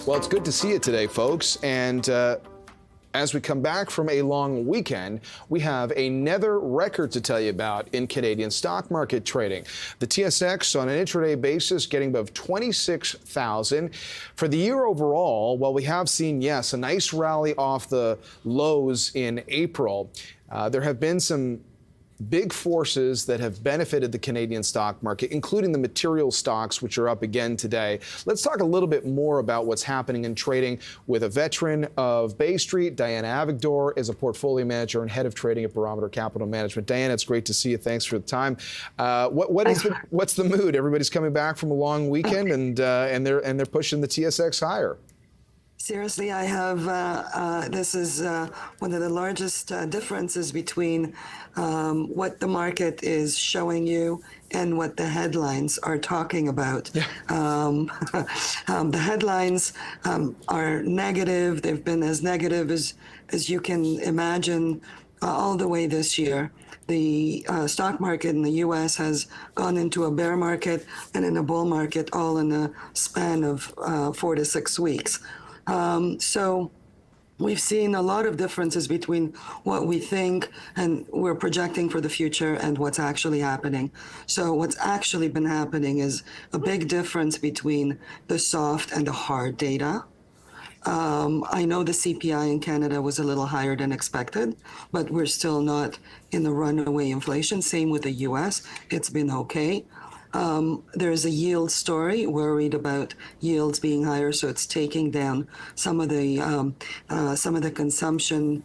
Well, it's good to see you today, folks. And as we come back from a long weekend, we have another record to tell you about in Canadian stock market trading. The TSX on an intraday basis getting above 26,000. For the year overall, well, we have seen, yes, a nice rally off the lows in April. There have been some big forces that have benefited the Canadian stock market, including the material stocks, which are up again today. Let's talk a little bit more about what's happening in trading with a veteran of Bay Street. Diana Avigdor is a portfolio manager and head of trading at Barometer Capital Management. Diana, it's great to see you. Thanks for the time. What's the mood? Everybody's coming back from a long weekend, and they're pushing the TSX higher. Seriously, I have, this is one of the largest differences between what the market is showing you and what the headlines are talking about. Yeah. The headlines are negative. They've been as negative as you can imagine all the way this year. The stock market in the U.S. has gone into a bear market and in a bull market all in a span of 4 to 6 weeks. So we've seen a lot of differences between what we think and we're projecting for the future and what's actually happening. So what's actually been happening is a big difference between the soft and the hard data. I know the CPI in Canada was a little higher than expected, but we're still not in the runaway inflation. Same with the US. It's been okay. There's a yield story, worried about yields being higher, so it's taking down some of the consumption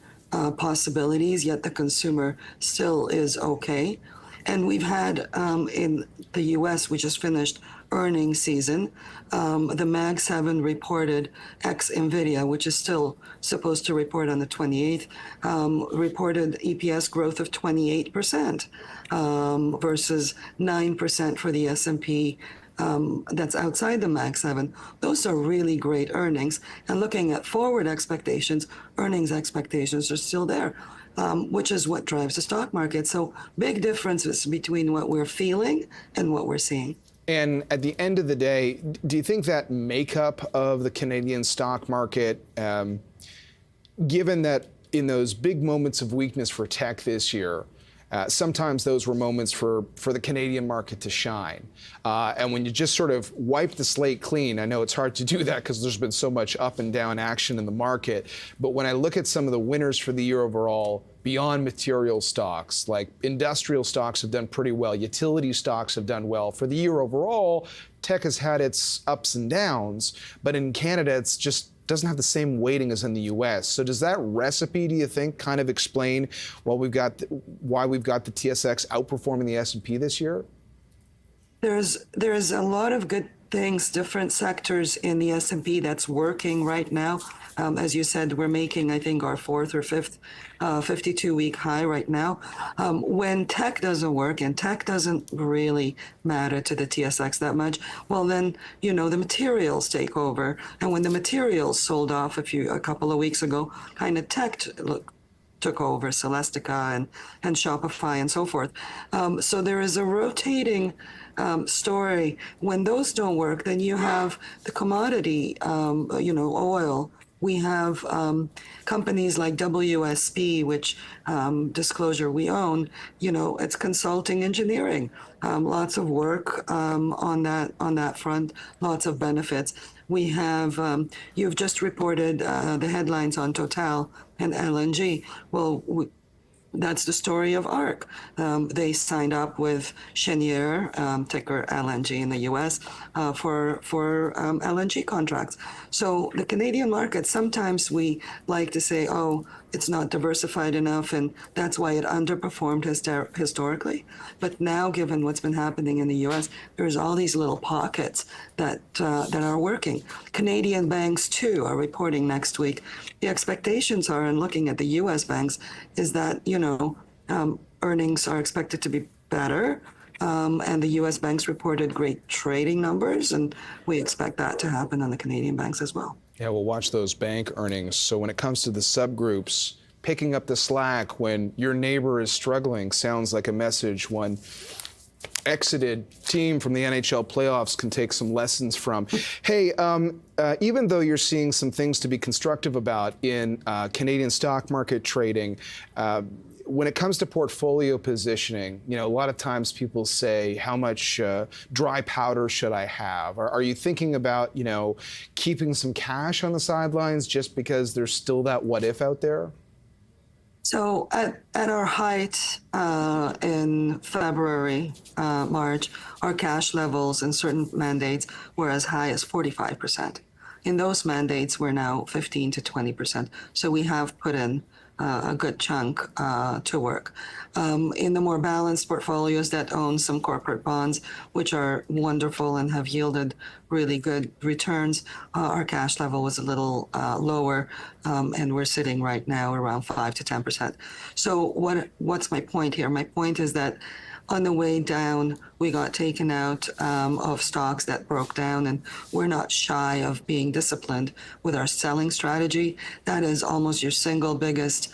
possibilities, yet the consumer still is okay. And we've had in the U.S., we just finished earnings season. The Mag 7 reported ex-NVIDIA, which is still supposed to report on the 28th, reported EPS growth of 28% versus 9% for the S&P that's outside the Mag 7. Those are really great earnings. And looking at forward expectations, earnings expectations are still there. Which is what drives the stock market. So big differences between what we're feeling and what we're seeing. And at the end of the day, do you think that makeup of the Canadian stock market, given that in those big moments of weakness for tech this year, sometimes those were moments for the Canadian market to shine. And when you just sort of wipe the slate clean, I know it's hard to do that because there's been so much up and down action in the market. But when I look at some of the winners for the year overall, beyond material stocks, like industrial stocks have done pretty well, utility stocks have done well. For the year overall, tech has had its ups and downs, but in Canada, it's just doesn't have the same weighting as in the U.S. So does that recipe, do you think, kind of explain why we've got the TSX outperforming the S&P this year? There's a lot of good things, different sectors in the S&P that's working right now. As you said, we're making, I think, our fourth or fifth 52-week high right now. When tech doesn't work, and tech doesn't really matter to the TSX that much, well then, the materials take over. And when the materials sold off a couple of weeks ago, kind of tech took over, Celestica and Shopify and so forth. So there is a rotating story. When those don't work, then you have the commodity, oil. We have companies like WSP, which disclosure we own. It's consulting engineering. Lots of work on that front. Lots of benefits. We have you've just reported the headlines on Total and LNG. Well, that's the story of ARC. They signed up with Cheniere, ticker LNG in the U.S., for LNG contracts. So the Canadian market, sometimes we like to say, oh, it's not diversified enough, and that's why it underperformed historically. But now, given what's been happening in the U.S., there's all these little pockets that are working. Canadian banks, too, are reporting next week. The expectations are, and looking at the U.S. banks, is that, earnings are expected to be better. And the U.S. banks reported great trading numbers, and we expect that to happen on the Canadian banks as well. Yeah, we'll watch those bank earnings. So when it comes to the subgroups, picking up the slack when your neighbor is struggling sounds like a message one exited team from the NHL playoffs can take some lessons from. Hey, even though you're seeing some things to be constructive about in Canadian stock market trading, when it comes to portfolio positioning, a lot of times people say, how much dry powder should I have? Are you thinking about, keeping some cash on the sidelines just because there's still that what if out there? So at our height in February, March, our cash levels in certain mandates were as high as 45%. In those mandates, we're now 15 to 20%. So we have put in a good chunk to work. In the more balanced portfolios that own some corporate bonds, which are wonderful and have yielded really good returns, our cash level was a little lower, and we're sitting right now around 5 to 10%. So what's my point here? My point is that on the way down, we got taken out of stocks that broke down, and we're not shy of being disciplined with our selling strategy. That is almost your single biggest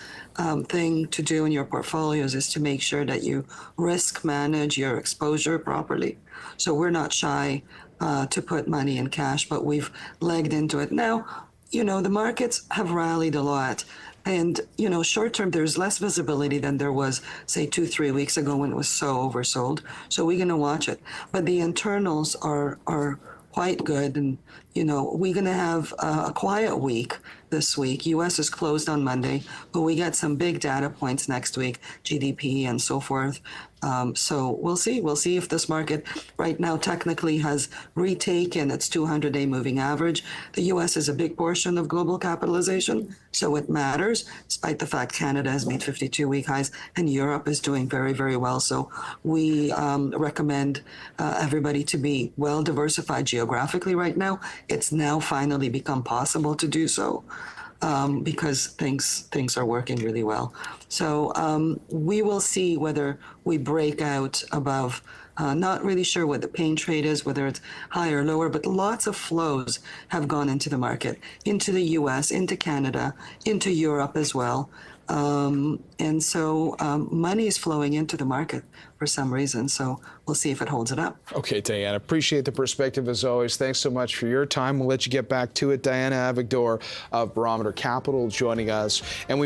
thing to do in your portfolios, is to make sure that you risk manage your exposure properly. So we're not shy to put money in cash, but we've legged into it. Now, the markets have rallied a lot. And, short term, there's less visibility than there was, say, 2-3 weeks ago when it was so oversold. So we're going to watch it. But the internals are quite good. And, we're going to have a quiet week this week. U.S. is closed on Monday, but we get some big data points next week, GDP and so forth. So we'll see. We'll see if this market right now technically has retaken its 200-day moving average. The U.S. is a big portion of global capitalization, so it matters, despite the fact Canada has made 52-week highs and Europe is doing very, very well. So we recommend everybody to be well diversified geographically right now. It's now finally become possible to do so. Because things are working really well. So we will see whether we break out above. Not really sure what the pain trade is, whether it's higher or lower, but lots of flows have gone into the market, into the US, into Canada, into Europe as well. And so money is flowing into the market for some reason. So we'll see if it holds it up. Okay, Diana, appreciate the perspective as always. Thanks so much for your time. We'll let you get back to it. Diana Avigdor of Barometer Capital joining us. And we